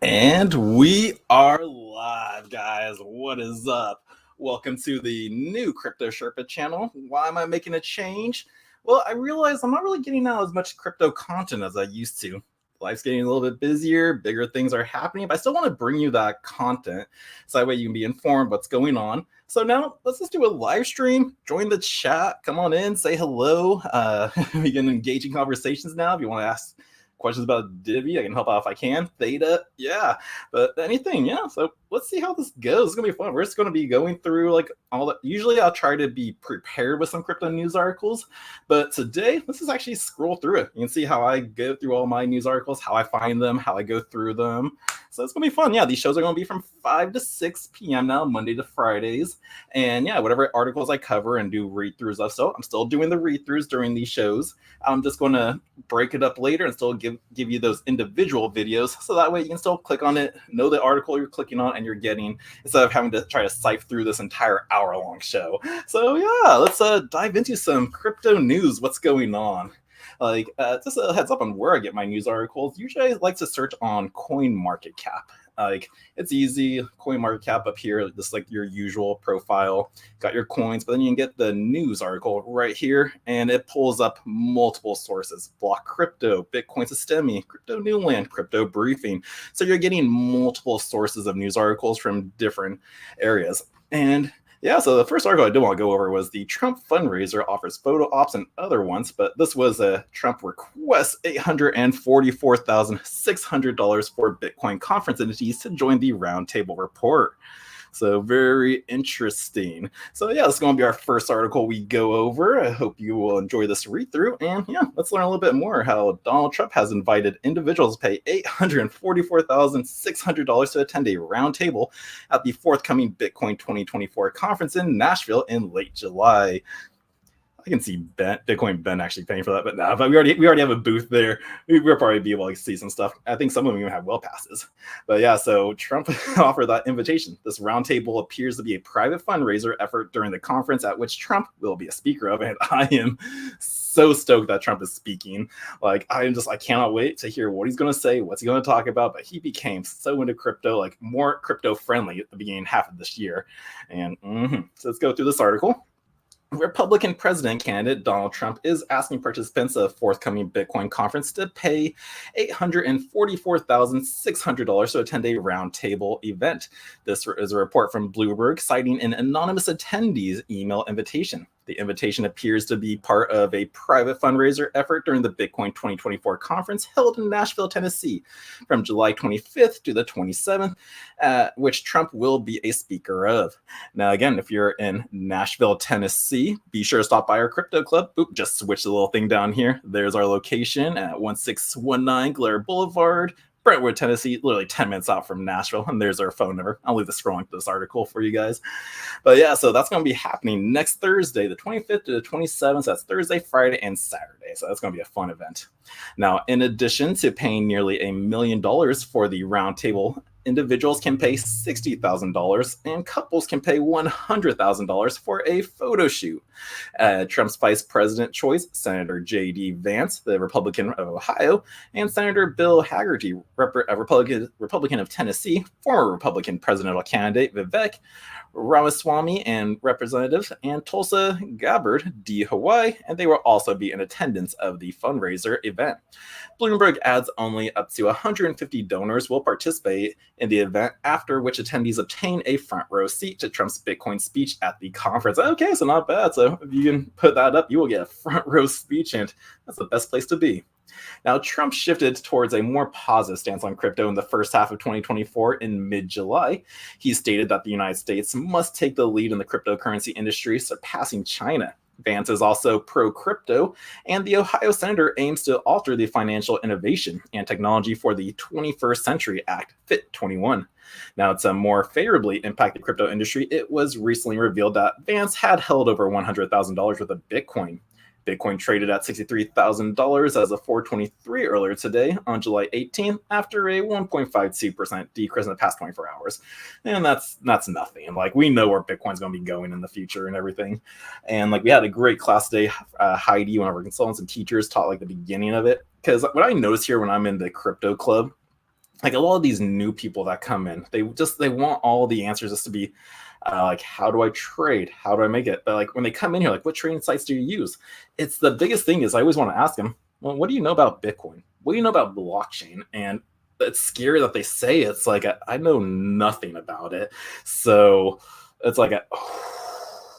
And we are live, guys. What is up? Welcome to the new Crypto Sherpa channel. Why am I making a change? Well, I realize I'm not really getting out as much crypto content as I used to. Life's getting a little bit busier, bigger things are happening, but I still want to bring you that content so that way you can be informed what's going on. So now let's just do a live stream. Join the chat. Come on in, say hello. We can engage in conversations now. If you want to ask questions about Divi, I can help out if I can. Theta, yeah, but anything, yeah. So let's see how this goes. It's gonna be fun. We're just gonna be going through like all that. Usually I'll try to be prepared with some crypto news articles, but today let's just actually scroll through it. You can see how I go through all my news articles, how I find them, how I go through them. So it's gonna be fun. Yeah, these shows are gonna be from 5 to 6 p.m. now, Monday to Fridays. And yeah, whatever articles I cover and do read-throughs of. So I'm still doing the read-throughs during these shows. I'm just gonna break it up later and still give you those individual videos, so that way you can still click on it, know the article you're clicking on and you're getting, instead of having to try to sift through this entire hour-long show. So yeah, let's dive into some crypto news. What's going on? Just a heads up on where I get my news articles. Usually I like to search on CoinMarketCap. It's easy. CoinMarketCap up here, just like your usual profile, got your coins, but then you can get the news article right here, and it pulls up multiple sources: Block Crypto, Bitcoin Systemi, Crypto Newland, Crypto Briefing. So you're getting multiple sources of news articles from different areas. And yeah, so the first article I did want to go over was the Trump fundraiser offers photo ops and other ones, but this was a Trump requests $844,600 for Bitcoin conference entities to join the roundtable report. So very interesting. So yeah, this is going to be our first article we go over. I hope you will enjoy this read through. And yeah, let's learn a little bit more how Donald Trump has invited individuals to pay $844,600 to attend a roundtable at the forthcoming Bitcoin 2024 conference in Nashville in late July. I can see Bitcoin Ben actually paying for that, but no, but we already have a booth there. We'll probably be able to see some stuff. I think some of them even have well passes. But yeah, so Trump offered that invitation. This roundtable appears to be a private fundraiser effort during the conference at which Trump will be a speaker of, and I am so stoked that Trump is speaking. I cannot wait to hear what he's going to say, what's he going to talk about. But he became so into crypto, like more crypto friendly at the beginning half of this year. And so let's go through this article. Republican president candidate Donald Trump is asking participants of a forthcoming Bitcoin conference to pay $844,600 to attend a roundtable event. This is a report from Bloomberg citing an anonymous attendee's email invitation. The invitation appears to be part of a private fundraiser effort during the Bitcoin 2024 conference held in Nashville, Tennessee, from July 25th to the 27th, which Trump will be a speaker of. Now, again, if you're in Nashville, Tennessee, be sure to stop by our crypto club. Oop, just switch the little thing down here. There's our location at 1619 Blair Boulevard, Brentwood, Tennessee, literally 10 minutes out from Nashville. And there's our phone number. I'll leave the scrolling to this article for you guys. But yeah, so that's going to be happening next Thursday, the 25th to the 27th. So that's Thursday, Friday, and Saturday. So that's going to be a fun event. Now, in addition to paying nearly $1 million for the roundtable, individuals can pay $60,000 and couples can pay $100,000 for a photo shoot. Trump's vice president choice, Senator J.D. Vance, the Republican of Ohio, and Senator Bill Hagerty, a Republican of Tennessee, former Republican presidential candidate Vivek Ramaswamy, and Representative and Tulsa Gabbard, D. Hawaii, and they will also be in attendance of the fundraiser event. Bloomberg adds only up to 150 donors will participate in the event, after which attendees obtain a front row seat to Trump's Bitcoin speech at the conference. Okay, so not bad. So if you can put that up, you will get a front row speech, and that's the best place to be. Now, Trump shifted towards a more positive stance on crypto in the first half of 2024 in mid-July. He stated that the United States must take the lead in the cryptocurrency industry, surpassing China. Vance is also pro-crypto, and the Ohio senator aims to alter the Financial Innovation and Technology for the 21st Century Act, FIT 21. Now, to more favorably impact the crypto industry, it was recently revealed that Vance had held over $100,000 worth of Bitcoin. Bitcoin traded at $63,000 as of 423 earlier today on July 18th after a 1.52% decrease in the past 24 hours. And that's nothing. We know where Bitcoin's going to be going in the future and everything. And we had a great class today. Heidi, one of our consultants and teachers, taught the beginning of it. Because what I notice here when I'm in the crypto club like a lot of these new people that come in, they want all the answers just to be like, how do I trade? How do I make it? But like when they come in here, like, what trading sites do you use? It's the biggest thing is I always want to ask them, well, what do you know about Bitcoin? What do you know about blockchain? And it's scary that they say it's like I know nothing about it. So it's like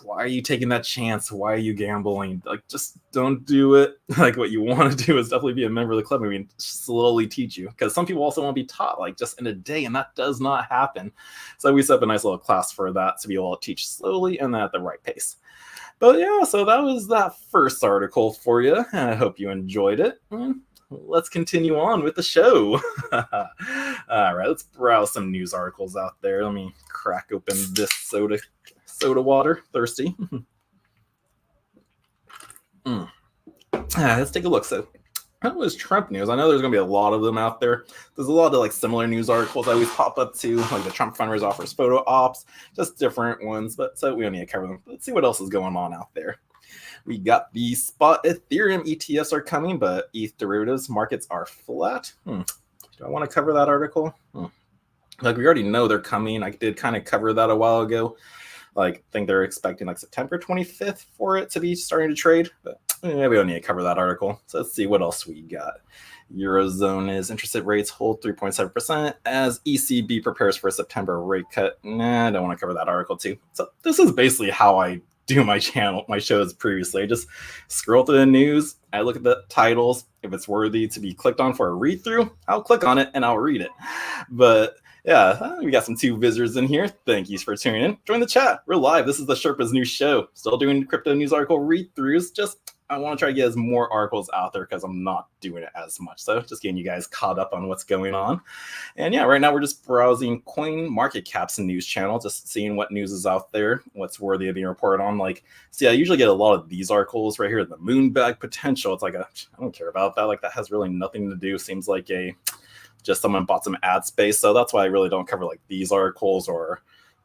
why are you taking that chance? Why are you gambling? Like, just don't do it. Like, what you want to do is definitely be a member of the club. I mean, slowly teach you, because some people also want to be taught like just in a day, and that does not happen. So we set up a nice little class for that to be able to teach slowly and at the right pace. But yeah, so that was that first article for you. I hope you enjoyed it. Let's continue on with the show. All right, let's browse some news articles out there. Let me crack open this soda water. Thirsty. Let's take a look. So that was Trump news. I know there's going to be a lot of them out there. There's a lot of like similar news articles that always pop up too, like the Trump fundraiser offers photo ops, just different ones. But so we don't need to cover them. Let's see what else is going on out there. We got the spot Ethereum ETFs are coming, but ETH derivatives markets are flat. Do I want to cover that article? Like, we already know they're coming. I did kind of cover that a while ago. Like, I think they're expecting like September 25th for it to be starting to trade, but we don't need to cover that article. So let's see what else we got. Eurozone is interest rates hold 3.7% as ECB prepares for a September rate cut. Nah, I don't want to cover that article too. So this is basically how I do my shows previously. I just scroll through the news. I look at the titles. If it's worthy to be clicked on for a read through, I'll click on it and I'll read it. But yeah, we got some 2 visitors in here. Thank you for tuning in. Join the chat. We're live. This is the Sherpa's new show. Still doing crypto news article read-throughs. Just I want to try to get as more articles out there because I'm not doing it as much. So just getting you guys caught up on what's going on. And yeah, right now we're just browsing CoinMarketCap's news channel, just seeing what news is out there, what's worthy of being reported on. Like, see, I usually get a lot of these articles right here. The Moonbag potential. It's like I don't care about that. Like, that has really nothing to do. Seems like just someone bought some ad space. So that's why I really don't cover like these articles, or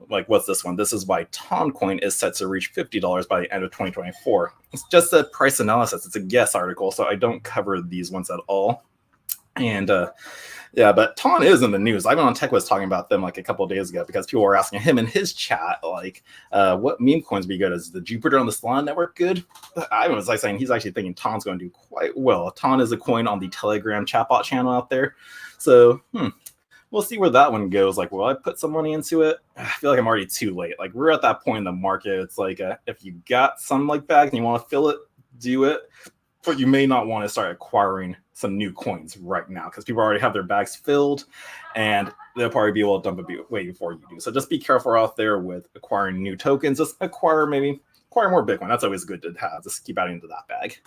like, what's this one? This is why Toncoin is set to reach $50 by the end of 2024. It's just a price analysis. It's a guess article. So I don't cover these ones at all. And yeah, but Ton is in the news. Ivan on Tech was talking about them like a couple of days ago because people were asking him in his chat, like, what meme coins be good? Is the Jupiter on the Solana network good? Ivan was like saying he's actually thinking Ton's going to do quite well. Ton is a coin on the Telegram chatbot channel out there. So, we'll see where that one goes. Like, will I put some money into it? I feel like I'm already too late. Like, we're at that point in the market. It's like, if you got some like bags and you want to fill it, do it. But you may not want to start acquiring some new coins right now because people already have their bags filled and they'll probably be able to dump it way before you do. So just be careful out there with acquiring new tokens. Just acquire more Bitcoin. That's always good to have. Just keep adding to that bag.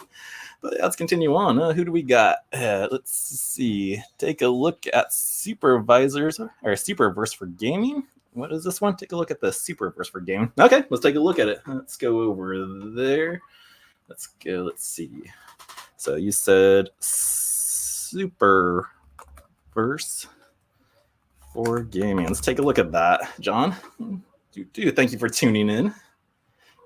But let's continue on. Who do we got? Let's see. Take a look at Superverse for gaming. What is this one? Take a look at the Superverse for gaming. Okay, let's take a look at it. Let's go over there. Let's go. Let's see. So you said Superverse for gaming. Let's take a look at that, John. Thank you for tuning in.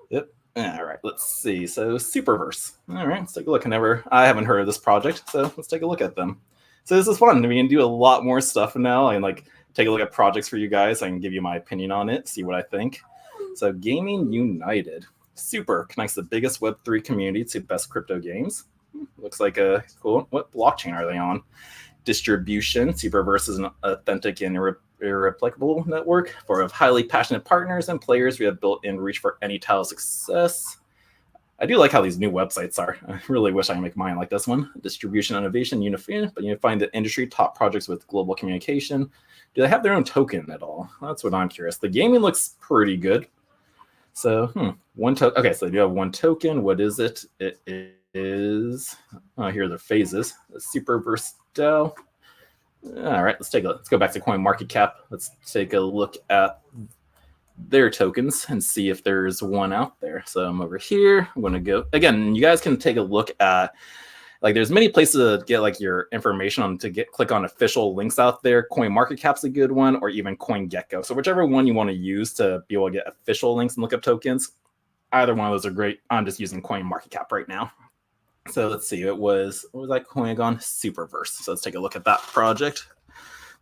Yep. All right. Let's see. So Superverse. All right. Let's take a look. I haven't heard of this project, so let's take a look at them. So this is fun. We can do a lot more stuff now. I can like take a look at projects for you guys. I can give you my opinion on it. See what I think. So Gaming United. Super connects the biggest Web3 community to best crypto games. Looks like a cool. What blockchain are they on? Distribution. Superverse is an authentic and irreplicable network of highly passionate partners and players. We have built in reach for any title success. I do like how these new websites are. I really wish I could make mine like this one. Distribution, innovation, unifying the industry, top projects with global communication. Do they have their own token at all? That's what I'm curious. The gaming looks pretty good. So, one token. Okay, so you have one token. What is it? It is. Oh, here are the phases. The Superverse DAO. All right, let's go back to CoinMarketCap. Let's take a look at their tokens and see if there's one out there. So I'm over here. I'm going to go again. You guys can take a look at. Like, there's many places to get like your information on click on official links out there. CoinMarketCap's a good one, or even CoinGecko. So whichever one you want to use to be able to get official links and look up tokens, either one of those are great. I'm just using CoinMarketCap right now. So let's see. What was that coin on? Superverse. So let's take a look at that project.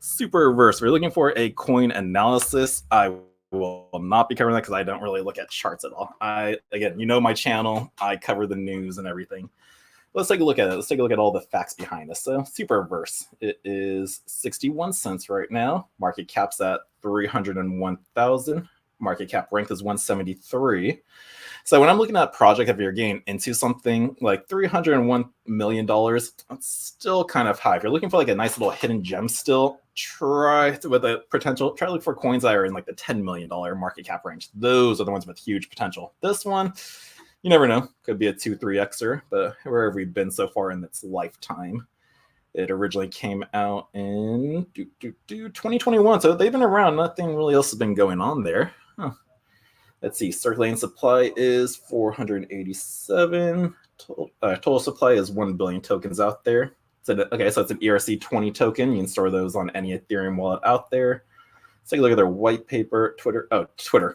Super reverse. If you're looking for a coin analysis, I will not be covering that because I don't really look at charts at all. Again, you know my channel. I cover the news and everything. Let's take a look at it. Let's take a look at all the facts behind this. So super reverse. It is 61 cents right now. Market cap's at 301,000. Market cap ranked is 173. So when I'm looking at a project, if you're getting into something like $301 million, that's still kind of high. If you're looking for like a nice little hidden gem still, try to look for coins that are in like the $10 million market cap range. Those are the ones with huge potential. This one, you never know. Could be a 2-3xer, but where have we been so far in its lifetime? It originally came out in 2021, so they've been around. Nothing really else has been going on there. Huh. Let's see. Circulating supply is 487. Total supply is 1 billion tokens out there. So it's an ERC20 token. You can store those on any Ethereum wallet out there. Let's take a look at their white paper. Twitter.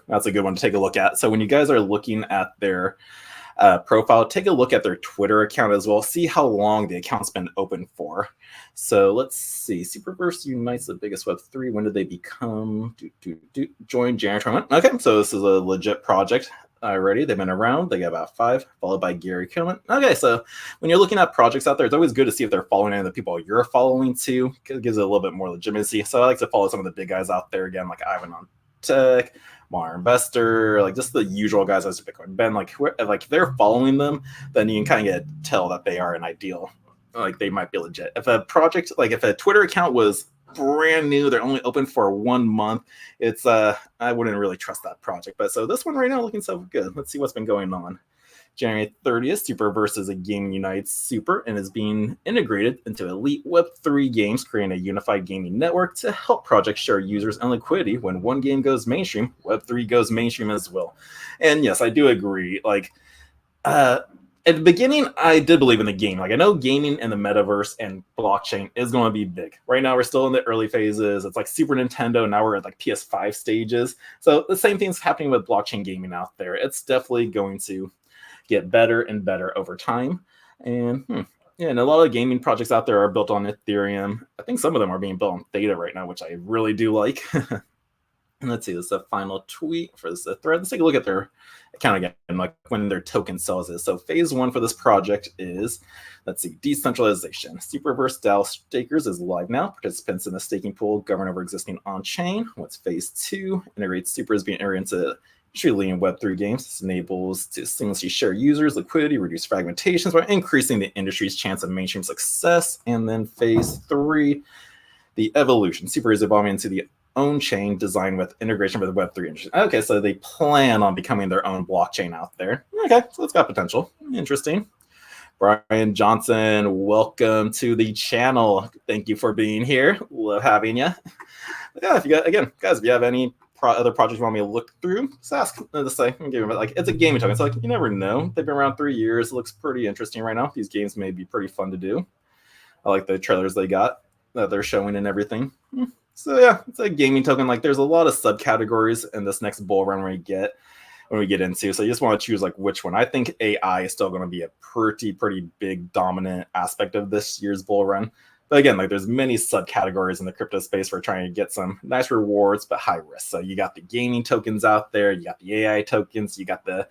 That's a good one to take a look at. So when you guys are looking at their profile, take a look at their Twitter account as well. See how long the account's been open for. So let's see. Superverse unites the biggest Web3. When did they become? Join January 21. Okay, so this is a legit project already. They've been around. They got about 5, followed by Gary Kilman. Okay, so when you're looking at projects out there, it's always good to see if they're following any of the people you're following too. It gives it a little bit more legitimacy. So I like to follow some of the big guys out there again, like Ivan on Tech, Modern Investor, like just the usual guys as Bitcoin. Ben, like if they're following them, then you can kind of tell that they are an ideal. Like they might be legit. If a project, like if a Twitter account was brand new, they're only open for 1 month, it's I wouldn't really trust that project. But so this one right now looking so good. Let's see what's been going on. January 30th, Superverse is a game united super and is being integrated into elite Web3 games, creating a unified gaming network to help projects share users and liquidity. When one game goes mainstream, Web3 goes mainstream as well. And yes, I do agree. Like, at the beginning, I did believe in the game. Like, I know gaming and the metaverse and blockchain is going to be big. Right now, we're still in the early phases. It's like Super Nintendo. Now we're at like PS5 stages. So the same thing's happening with blockchain gaming out there. It's definitely going to get better and better over time. And and a lot of gaming projects out there are built on Ethereum. I think some of them are being built on Theta right now, which I really do like. And let's see, this is the final tweet for this thread. Let's take a look at their account again, like when their token sells is. So phase 1 for this project is, let's see, decentralization. Superverse DAO Stakers is live now. Participants in the staking pool govern over existing on-chain. What's phase 2? Integrates Super is being integrated into truly in Web3 games. This enables to seamlessly share users, liquidity, reduce fragmentations while increasing the industry's chance of mainstream success. And then phase 3, the evolution. Super is evolving into the own chain designed with integration with the Web3 industry. Okay, so they plan on becoming their own blockchain out there. Okay, so it's got potential. Interesting. Brian Johnson, welcome to the channel. Thank you for being here. Love having you. Yeah, if you got, again, guys, if you have any other projects you want me to look through, just ask. Just say, like, it's a gaming token. It's like, you never know. They've been around 3 years. It looks pretty interesting right now. These games may be pretty fun to do. I like the trailers they got that they're showing and everything. So yeah, it's a gaming token. Like, there's a lot of subcategories in this next bull run when we get into. So you just want to choose like which one. I think AI is still going to be a pretty big dominant aspect of this year's bull run. But again, like there's many subcategories in the crypto space for trying to get some nice rewards, but high risk. So you got the gaming tokens out there, you got the AI tokens, you got the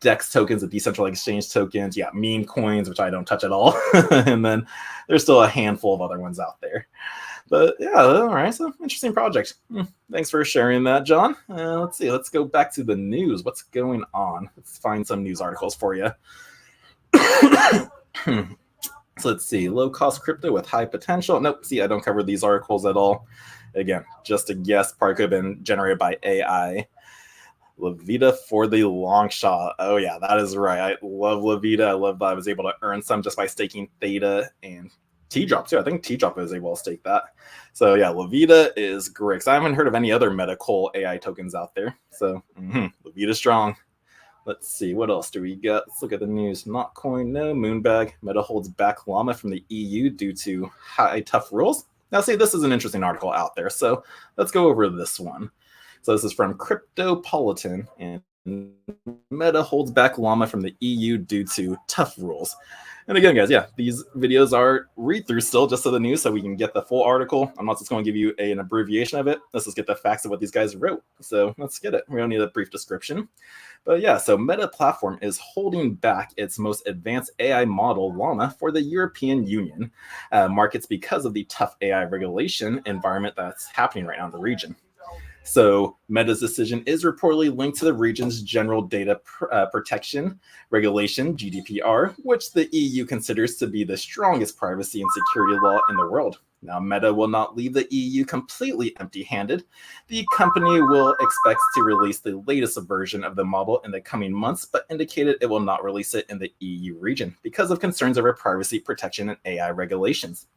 DEX tokens, the decentralized exchange tokens, you got meme coins, which I don't touch at all. And then there's still a handful of other ones out there. But yeah, all right, so interesting project. Thanks for sharing that, John. Let's see, let's go back to the news. What's going on? Let's find some news articles for you. So let's see, low-cost crypto with high potential. Nope, see, I don't cover these articles at all. Again, just a guess, probably could have been generated by AI. Levita for the long shot. Oh yeah, that is right. I love Levita. I love that I was able to earn some just by staking Theta and T-Drop too. I think T-Drop was able to stake that. So yeah, Levita is great. So I haven't heard of any other medical AI tokens out there. So Levita strong. Let's see, what else do we got? Let's look at the news. Notcoin, no. Moonbag. Meta holds back Llama from the EU due to tough rules. Now see, this is an interesting article out there. So let's go over this one. So this is from Cryptopolitan, and Meta holds back Llama from the EU due to tough rules. And again, guys, yeah, these videos are read-through still just to the news so we can get the full article. I'm not just going to give you an abbreviation of it. Let's just get the facts of what these guys wrote. So let's get it. We don't need a brief description. But yeah, so Meta Platform is holding back its most advanced AI model, Llama, for the European Union markets because of the tough AI regulation environment that's happening right now in the region. So Meta's decision is reportedly linked to the region's General Data Protection Regulation, GDPR, which the EU considers to be the strongest privacy and security law in the world. Now, Meta will not leave the EU completely empty-handed. The company will expect to release the latest version of the model in the coming months, but indicated it will not release it in the EU region because of concerns over privacy protection and AI regulations.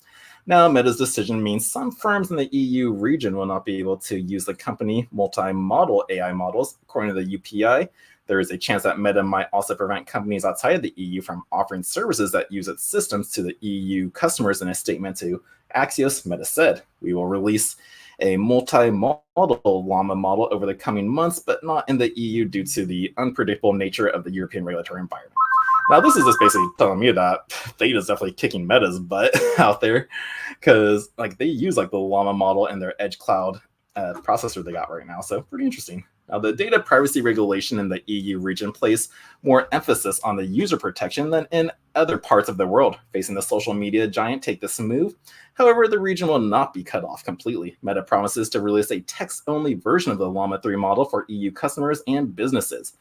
Now, Meta's decision means some firms in the EU region will not be able to use the company multi-model AI models. According to the UPI, there is a chance that Meta might also prevent companies outside of the EU from offering services that use its systems to the EU customers. In a statement to Axios, Meta said, "We will release a multi-model Llama model over the coming months, but not in the EU due to the unpredictable nature of the European regulatory environment." Now, this is just basically telling me that Theta's definitely kicking Meta's butt out there, because like they use like the Llama model in their Edge Cloud processor they got right now. So pretty interesting. Now, the data privacy regulation in the EU region places more emphasis on the user protection than in other parts of the world. Facing the social media giant take this move. However, the region will not be cut off completely. Meta promises to release a text-only version of the Llama 3 model for EU customers and businesses.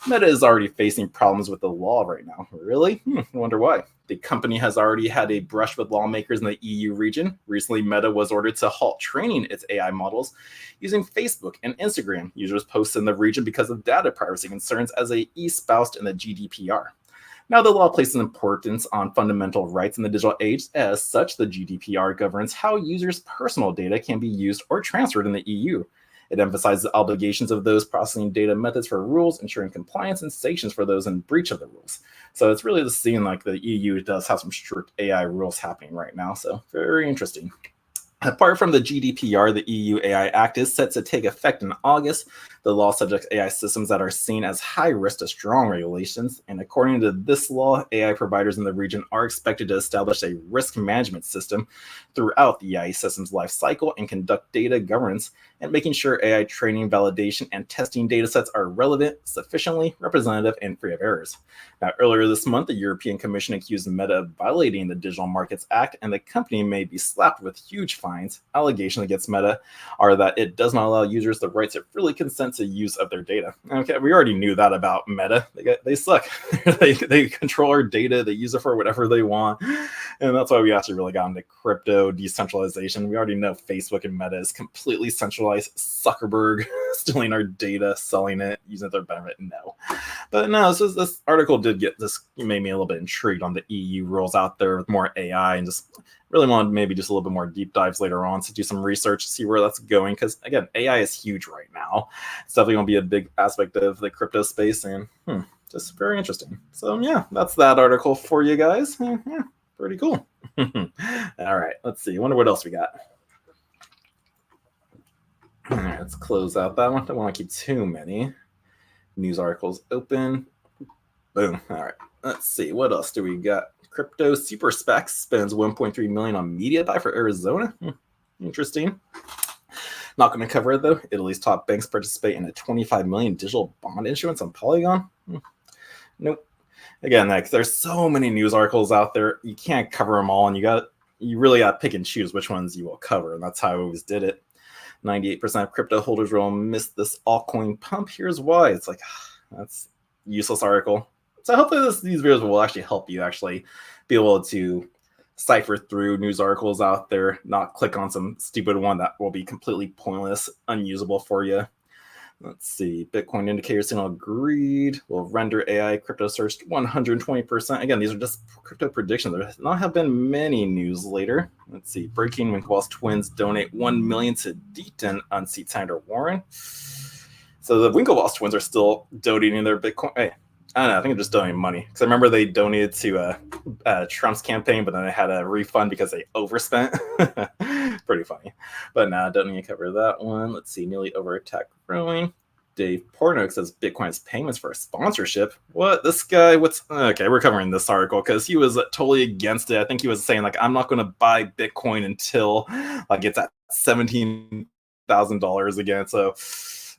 Meta is already facing problems with the law right now. Really? I wonder why. The company has already had a brush with lawmakers in the EU region. Recently, Meta was ordered to halt training its AI models using Facebook and Instagram users' posts in the region because of data privacy concerns as they espoused in the GDPR. Now, the law places importance on fundamental rights in the digital age. As such, the GDPR governs how users' personal data can be used or transferred in the EU. It emphasizes the obligations of those processing data methods for rules, ensuring compliance and sanctions for those in breach of the rules. So it's really just seeing like the EU does have some strict AI rules happening right now. So very interesting. Apart from the GDPR, the EU AI Act is set to take effect in August. The law subjects AI systems that are seen as high risk to strong regulations. And according to this law, AI providers in the region are expected to establish a risk management system throughout the AI system's life cycle and conduct data governance and making sure AI training, validation, and testing datasets are relevant, sufficiently representative, and free of errors. Now, earlier this month, the European Commission accused Meta of violating the Digital Markets Act, and the company may be slapped with huge fines. Allegations against Meta are that it does not allow users the right to freely consent to use of their data. Okay, we already knew that about Meta. They suck. they control our data. They use it for whatever they want, and that's why we actually really got into crypto decentralization. We already know Facebook and Meta is completely centralized. Zuckerberg stealing our data, selling it, using it to their benefit. No, but no. This article did get this. Made me a little bit intrigued on the EU rules out there with more AI, and just really wanted maybe just a little bit more deep dives later on to do some research to see where that's going. Because again, AI is huge right now. It's definitely going to be a big aspect of the crypto space, and just very interesting. So yeah, that's that article for you guys. Yeah, pretty cool. All right, let's see. I wonder what else we got. All right, let's close out that one. Don't want to keep too many news articles open. Boom. All right, let's see. What else do we got? Crypto super SPAC spends 1.3 million on media buy for Arizona. Interesting. Not going to cover it though. Italy's top banks participate in a 25 million digital bond issuance on Polygon. Nope. Again, like there's so many news articles out there. You can't cover them all, and you really got to pick and choose which ones you will cover, and that's how I always did it. 98% of crypto holders will miss this altcoin pump. Here's why. It's like, that's a useless article. So hopefully these videos will actually help you actually be able to cipher through news articles out there, not click on some stupid one that will be completely pointless, unusable for you. Let's see. Bitcoin indicator signal agreed. Will render AI crypto surged 120%. Again, these are just crypto predictions. There not have been many news later. Let's see. Breaking Winklevoss twins donate $1 million to Deaton unseat Senator Warren. So the Winklevoss twins are still donating their Bitcoin. Hey, I don't know. I think they're just donating money. Because I remember they donated to Trump's campaign, but then they had a refund because they overspent. Pretty funny. But now, don't need to cover that one. Let's see. Nearly over attack growing. Dave Portnoy says Bitcoin is payments for a sponsorship. What? This guy, what's okay? We're covering this article because he was totally against it. I think he was saying like, I'm not going to buy Bitcoin until like it's at $17,000 again. So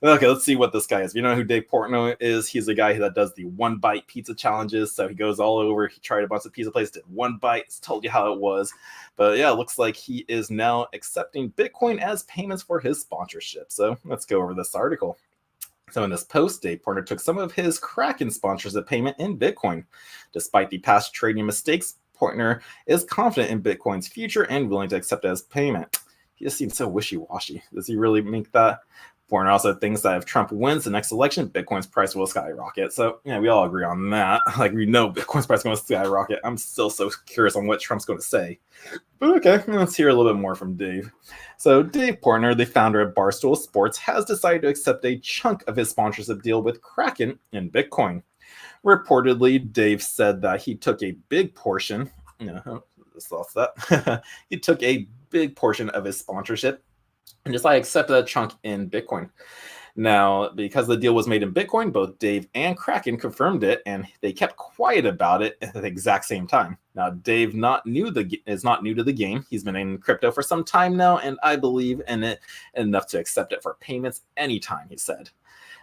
okay, let's see what this guy is. You know who Dave Portnoy is? He's the guy that does the 1 bite pizza challenges. So he goes all over. He tried a bunch of pizza places, did 1 bite, told you how it was. But yeah, it looks like he is now accepting Bitcoin as payments for his sponsorship. So let's go over this article. So in this post, Dave Portnoy took some of his Kraken sponsorship payment in Bitcoin. Despite the past trading mistakes, Portnoy is confident in Bitcoin's future and willing to accept it as payment. He just seems so wishy-washy. Does he really make that? Portnoy also thinks that if Trump wins the next election, Bitcoin's price will skyrocket. So, yeah, we all agree on that. Like, we know Bitcoin's price is going to skyrocket. I'm still so curious on what Trump's going to say. But okay, let's hear a little bit more from Dave. So, Dave Portnoy, the founder of Barstool Sports, has decided to accept a chunk of his sponsorship deal with Kraken in Bitcoin. Reportedly, Dave said that he took a big portion. Just lost that. He took a big portion of his sponsorship and just accepted a chunk in Bitcoin. Now, because the deal was made in Bitcoin, both Dave and Kraken confirmed it, and they kept quiet about it at the exact same time. Now, Dave is not new to the game. He's been in crypto for some time now, and I believe in it enough to accept it for payments anytime, he said.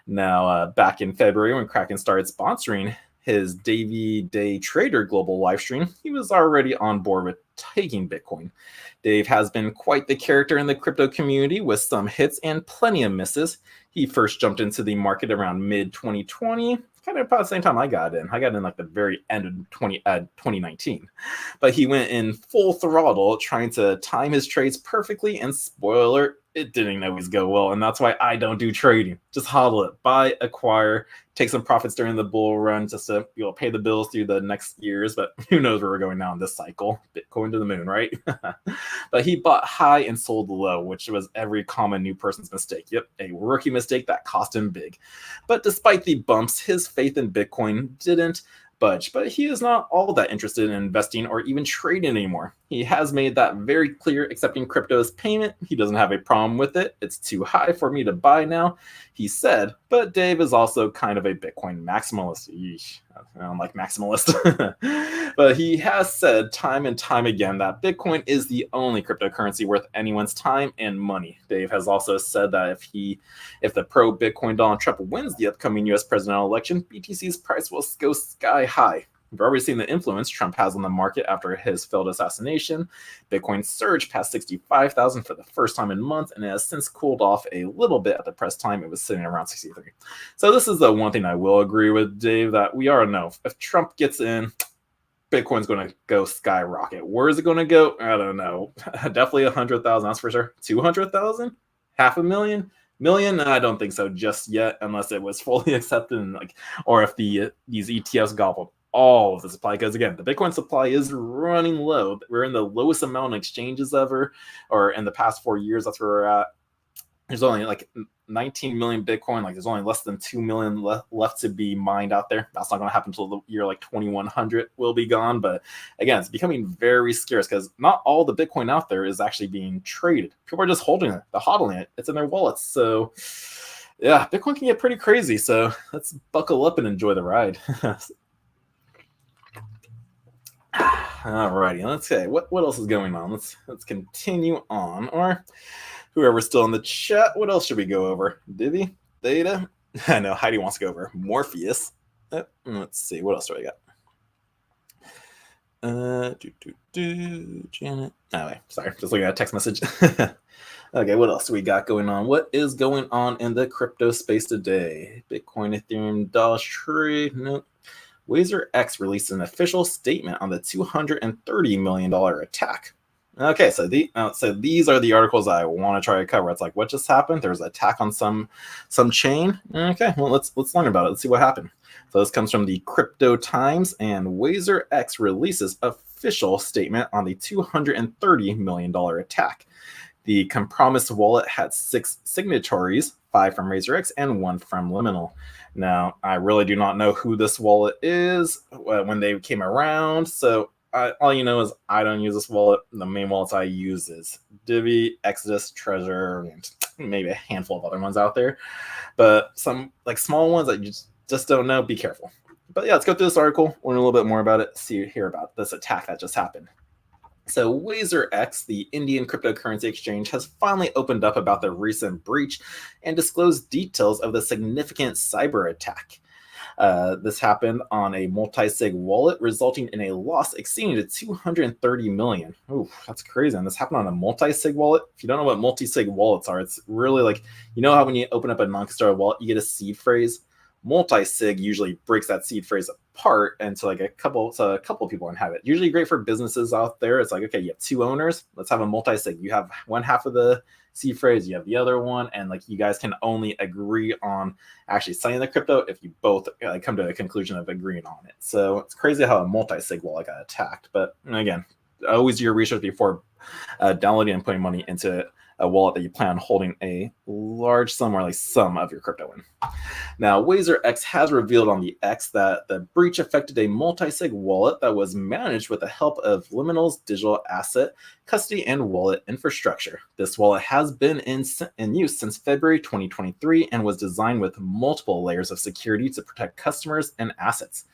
Now, back in February, when Kraken started sponsoring his Davey Day Trader global live stream, he was already on board with taking Bitcoin. Dave has been quite the character in the crypto community with some hits and plenty of misses. He first jumped into the market around mid-2020, kind of about the same time I got in. I got in like the very end of 2019. But he went in full throttle trying to time his trades perfectly, and spoiler, it didn't always go well, and that's why I don't do trading. Just hodl it, buy, acquire, take some profits during the bull run just to pay the bills through the next years. But who knows where we're going now in this cycle? Bitcoin to the moon, right? But he bought high and sold low, which was every common new person's mistake. Yep, a rookie mistake that cost him big. But despite the bumps, his faith in Bitcoin didn't budge, but he is not all that interested in investing or even trading anymore. He has made that very clear, accepting crypto as payment. He doesn't have a problem with it. It's too high for me to buy now, he said. But Dave is also kind of a Bitcoin maximalist. Yeesh, I'm like maximalist. But he has said time and time again that Bitcoin is the only cryptocurrency worth anyone's time and money. Dave has also said that if the pro-Bitcoin Donald Trump wins the upcoming U.S. presidential election, BTC's price will go sky high. We've already seen the influence Trump has on the market after his failed assassination. Bitcoin surged past 65,000 for the first time in months, and it has since cooled off a little bit at the press time. It was sitting around 63. So this is the one thing I will agree with Dave, that we already know if Trump gets in, Bitcoin's going to go skyrocket. Where is it going to go? I don't know. Definitely 100,000, that's for sure. 200,000? Half a million? Million? I don't think so just yet, unless it was fully accepted and or if these ETFs gobbled all of the supply, because again, the Bitcoin supply is running low. We're in the lowest amount of exchanges ever, or in the past 4 years, that's where we're at. There's only 19 million Bitcoin. There's only less than 2 million left to be mined out there. That's not going to happen until the year 2100 will be gone. But again, it's becoming very scarce because not all the Bitcoin out there is actually being traded. People are just holding it. They're hodling it. It's in their wallets. So yeah, Bitcoin can get pretty crazy. So let's buckle up and enjoy the ride. Alrighty, let's say what else is going on. Let's continue on, or whoever's still in the chat. What else should we go over? Divi, Theta. I know Heidi wants to go over Morpheus. Let's see, what else do I got? Janet. Oh, wait, sorry, just looking at a text message. Okay, what else do we got going on? What is going on in the crypto space today? Bitcoin, Ethereum, Doge trade. Nope. Wazer X released an official statement on the $230 million attack. Okay, so these are the articles I want to try to cover. It's like, what just happened? There's an attack on some chain. Okay, well let's learn about it. Let's see what happened. So this comes from the Crypto Times, and Wazer X releases official statement on the $230 million attack. The compromised wallet had 6 signatories, 5 from Wazer X and 1 from Liminal. Now, I really do not know who this wallet is when they came around, so all you know is I don't use this wallet. The main wallets I use is Divi, Exodus, Treasure, and maybe a handful of other ones out there. But some like small ones that you just don't know, be careful. But yeah, let's go through this article, learn a little bit more about it, hear about this attack that just happened. So WazerX, the Indian cryptocurrency exchange, has finally opened up about the recent breach and disclosed details of the significant cyber attack. This happened on a multi-sig wallet, resulting in a loss exceeding to 230 million. Ooh, that's crazy. And this happened on a multi-sig wallet. If you don't know what multi-sig wallets are, it's really like, you know how when you open up a non-custodial wallet, you get a seed phrase? Multi-sig usually breaks that seed phrase apart into like a couple of people can have it. Usually great for businesses out there. It's like, okay, you have two owners. Let's have a multi-sig. You have one half of the seed phrase, you have the other one, and like you guys can only agree on actually signing the crypto if you both come to a conclusion of agreeing on it. So it's crazy how a multi-sig wallet got attacked. But again, always do your research before downloading and putting money into a wallet that you plan on holding a large sum or like some of your crypto in. Now, WazerX has revealed on the X that the breach affected a multi-sig wallet that was managed with the help of Liminal's digital asset custody and wallet infrastructure. This wallet has been in use since February 2023 and was designed with multiple layers of security to protect customers and assets.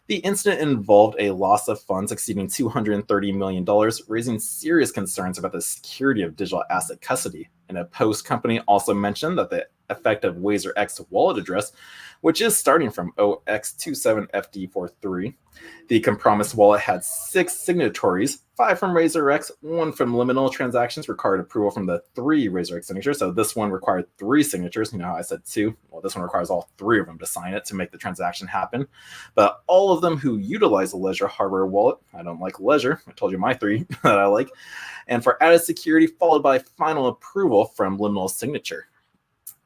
The incident involved a loss of funds exceeding $230 million, raising serious concerns about the security of digital asset custody. In a post, company also mentioned that the effective WazerX wallet address, which is starting from OX27FD43. The compromised wallet had 6 signatories, 5 from WazerX, 1 from Liminal transactions, required approval from the 3 WazerX signatures. So this one required 3 signatures. You know how I said 2? Well, this one requires all 3 of them to sign it to make the transaction happen. But all of them who utilize the Ledger hardware wallet, I don't like Ledger, I told you my 3 that I like, and for added security, followed by final approval from Liminal's signature.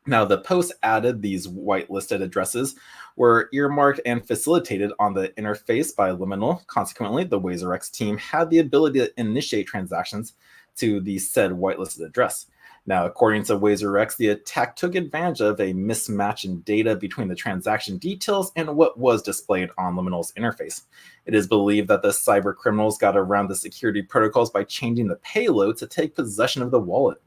Now, the post added these whitelisted addresses were earmarked and facilitated on the interface by Liminal. Consequently, the WazerX team had the ability to initiate transactions to the said whitelisted address. Now, according to WazerX, the attack took advantage of a mismatch in data between the transaction details and what was displayed on Liminal's interface. It is believed that the cyber criminals got around the security protocols by changing the payload to take possession of the wallet.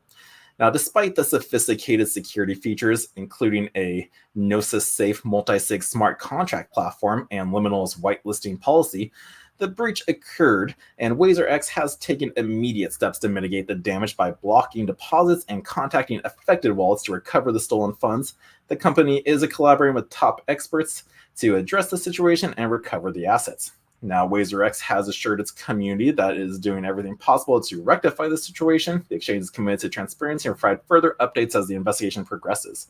Now, despite the sophisticated security features, including a Gnosis-safe multi-sig smart contract platform and Liminal's whitelisting policy, the breach occurred, and WazerX has taken immediate steps to mitigate the damage by blocking deposits and contacting affected wallets to recover the stolen funds. The company is collaborating with top experts to address the situation and recover the assets. Now, WazerX has assured its community that it is doing everything possible to rectify the situation. The exchange is committed to transparency and provide further updates as the investigation progresses.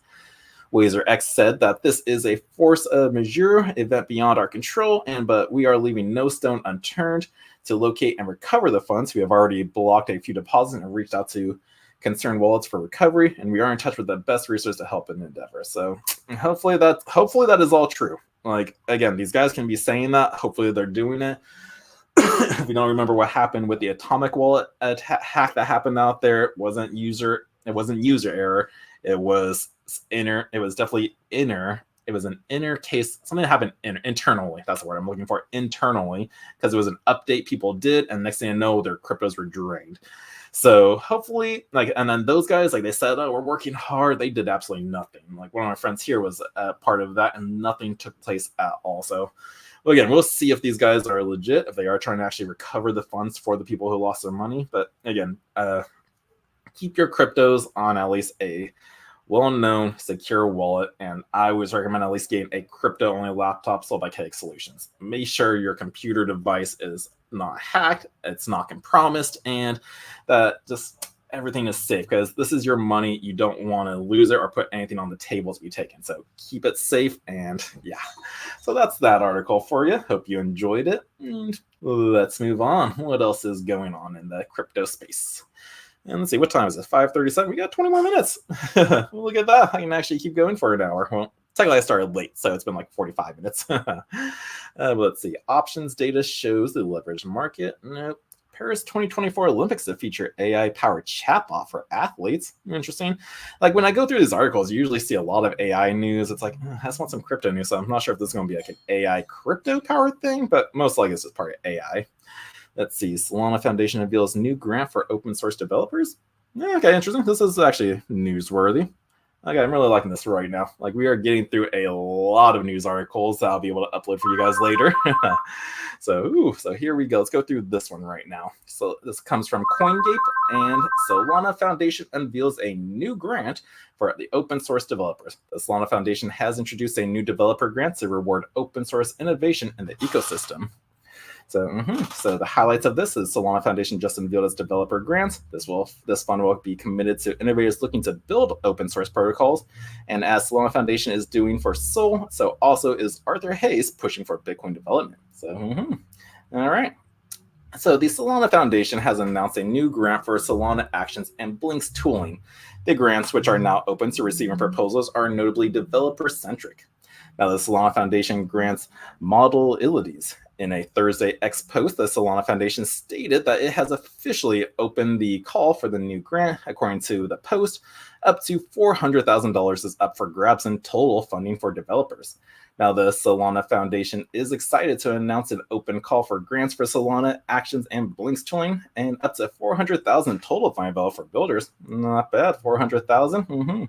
WazerX said that this is a force majeure event beyond our control, but we are leaving no stone unturned to locate and recover the funds. We have already blocked a few deposits and reached out to concerned wallets for recovery, and we are in touch with the best resource to help in the endeavor. So hopefully that is all true. Like, again, these guys can be saying that. Hopefully they're doing it. If you don't remember what happened with the Atomic wallet hack that happened out there, it wasn't user error. It was definitely inner. It was an inner case. Something that happened internally. That's the word I'm looking for. Internally, because it was an update people did, and next thing you know, their cryptos were drained. So hopefully, and then those guys, they said, oh, we're working hard. They did absolutely nothing. Like, one of my friends here was a part of that, and nothing took place at all. So, well, again, we'll see if these guys are legit, if they are trying to actually recover the funds for the people who lost their money. But again, keep your cryptos on at least a well-known secure wallet, and I always recommend at least getting a crypto-only laptop sold by Cake Solutions. Make sure your computer device is not hacked, it's not compromised, and that just everything is safe, because this is your money. You don't want to lose it or put anything on the table to be taken. So keep it safe, and yeah. So that's that article for you. Hope you enjoyed it, and let's move on. What else is going on in the crypto space? And let's see, what time is it? 5:37. We got 20 more minutes. Look at that. I can actually keep going for an hour. Well, technically I started late, so it's been like 45 minutes. Let's see. Options data shows the leveraged market. Nope. Paris 2024 Olympics to feature AI-powered chatbot for athletes. Interesting. Like, when I go through these articles, you usually see a lot of AI news. It's like, I just want some crypto news, so I'm not sure if this is going to be like an AI crypto-powered thing, but most likely it's just part of AI. Let's see. Solana Foundation unveils new grant for open source developers. Yeah, okay, interesting. This is actually newsworthy. Okay, I'm really liking this right now. Like, we are getting through a lot of news articles that I'll be able to upload for you guys later. So here we go. Let's go through this one right now. So this comes from CoinGate, and Solana Foundation unveils a new grant for the open source developers. The Solana Foundation has introduced a new developer grant to reward open source innovation in the ecosystem. So the highlights of this is Solana Foundation just unveiled its developer grants. This fund will be committed to innovators looking to build open source protocols. And as Solana Foundation is doing for Sol, so also is Arthur Hayes pushing for Bitcoin development. All right. So the Solana Foundation has announced a new grant for Solana Actions and Blinks tooling. The grants, which are now open to receiving proposals, are notably developer-centric. Now, the Solana Foundation grants modalities. In a Thursday X post, the Solana Foundation stated that it has officially opened the call for the new grant. According to the post, up to $400,000 is up for grabs in total funding for developers. Now, the Solana Foundation is excited to announce an open call for grants for Solana Actions and Blinks tooling, and up to $400,000 total funding available for builders. Not bad, $400,000.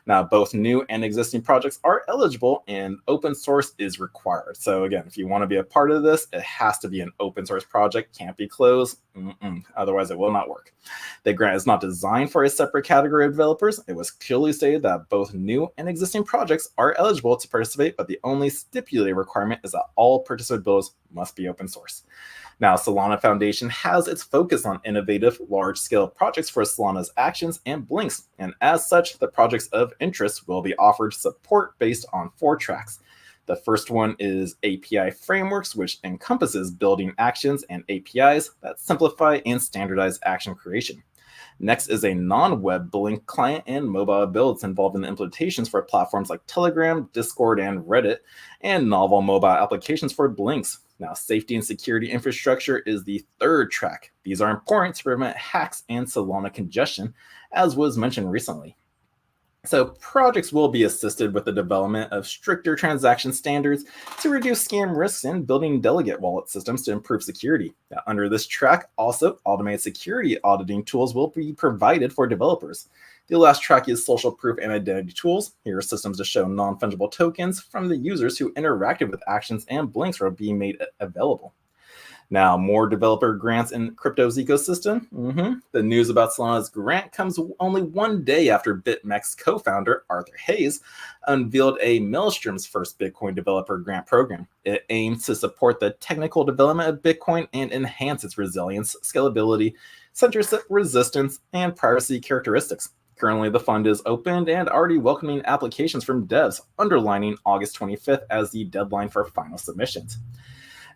Now, both new and existing projects are eligible, and open source is required. So again, if you want to be a part of this, it has to be an open source project, can't be closed. Otherwise, it will not work. The grant is not designed for a separate category of developers. It was clearly stated that both new and existing projects are eligible to participate, but the only stipulated requirement is that all participant builds must be open source. Now, Solana Foundation has its focus on innovative, large-scale projects for Solana's Actions and Blinks, and as such, the projects of interest will be offered support based on 4 tracks. The first one is API frameworks, which encompasses building actions and APIs that simplify and standardize action creation. Next is a non-web Blink client and mobile builds involved in the implementations for platforms like Telegram, Discord, and Reddit, and novel mobile applications for Blinks. Now, safety and security infrastructure is the third track. These are important to prevent hacks and Solana congestion, as was mentioned recently. So projects will be assisted with the development of stricter transaction standards to reduce scam risks and building delegate wallet systems to improve security. Now, under this track, also automated security auditing tools will be provided for developers. The last track is social proof and identity tools. Here are systems to show non-fungible tokens from the users who interacted with actions and blinks are being made available. Now, more developer grants in crypto's ecosystem. The news about Solana's grant comes only one day after BitMEX co-founder Arthur Hayes unveiled a Maelstrom's first Bitcoin developer grant program. It aims to support the technical development of Bitcoin and enhance its resilience, scalability, censorship resistance, and privacy characteristics. Currently, the fund is opened and already welcoming applications from devs, underlining August 25th as the deadline for final submissions.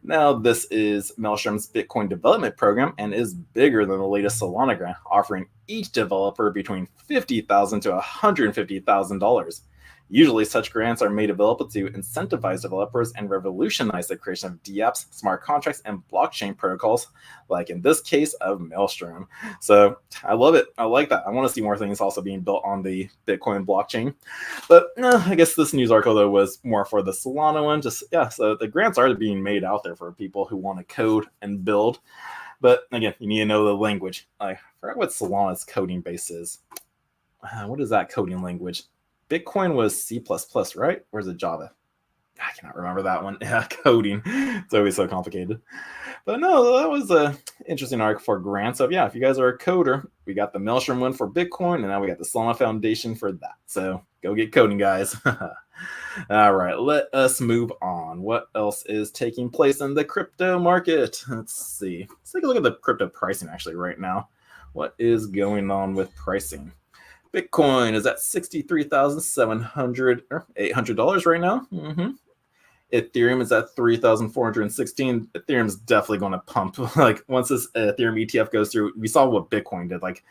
Now, this is Maelstrom's Bitcoin development program and is bigger than the latest Solana grant, offering each developer between $50,000 to $150,000. Usually, such grants are made available to incentivize developers and revolutionize the creation of dApps, smart contracts, and blockchain protocols, like in this case of Maelstrom. So I love it. I like that. I want to see more things also being built on the Bitcoin blockchain. But I guess this news article, though, was more for the Solana one. So the grants are being made out there for people who want to code and build. But again, you need to know the language. I forgot what Solana's coding base is. What is that coding language? Bitcoin was C++, right? Or is it Java? I cannot remember that one. Yeah, coding. It's always so complicated. But no, that was an interesting article for grants. So yeah, if you guys are a coder, we got the Maelstrom one for Bitcoin, and now we got the Solana Foundation for that. So go get coding, guys. All right, let us move on. What else is taking place in the crypto market? Let's see. Let's take a look at the crypto pricing actually right now. What is going on with pricing? Bitcoin is at $63,700 or $800 right now. Ethereum is at 3,416. Ethereum's definitely going to pump. Like once this Ethereum ETF goes through, we saw what Bitcoin did. Like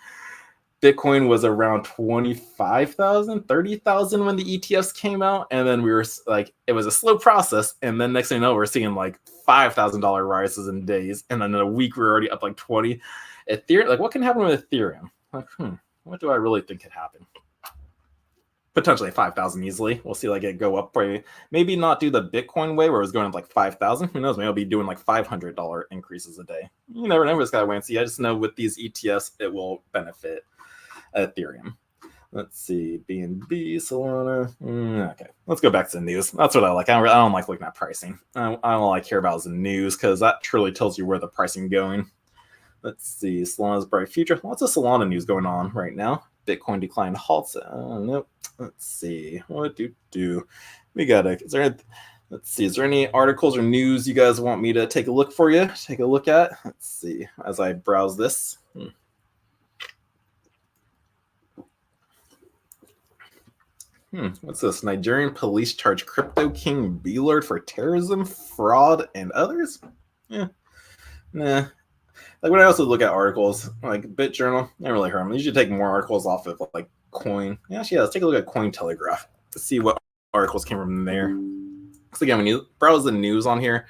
Bitcoin was around 25,000, 30,000 when the ETFs came out, and then we were like, it was a slow process. And then next thing you know, we're seeing like $5,000 rises in days, and then in a week we're already up like 20. Ethereum, like what can happen with Ethereum? Like, what do I really think could happen? potentially 5,000 easily. We'll see like it go up, probably, maybe not do the Bitcoin way where it was going up like 5,000. Who knows? Maybe I'll be doing like $500 increases a day. You never know. We just gotta wait and see. I just know with these ETFs, it will benefit Ethereum. Let's see, BNB, Solana. Okay, let's go back to the news. That's what I like. I don't like looking at pricing. I don't like care about the news because that truly tells you where the pricing going. Let's see, Solana's bright future. Lots of Solana news going on right now. Bitcoin decline halts. Nope. Let's see. What do? We gotta. Let's see. Is there any articles or news you guys want me to take a look for you? Take a look at. Let's see. As I browse this. What's this? Nigerian police charge crypto king B-Lord for terrorism, fraud, and others? Yeah. Nah. Like when I also look at articles, like BitJournal, I don't really heard them. You should take more articles off of like Coin. Actually, let's take a look at Cointelegraph to see what articles came from there. Because again, when you browse the news on here,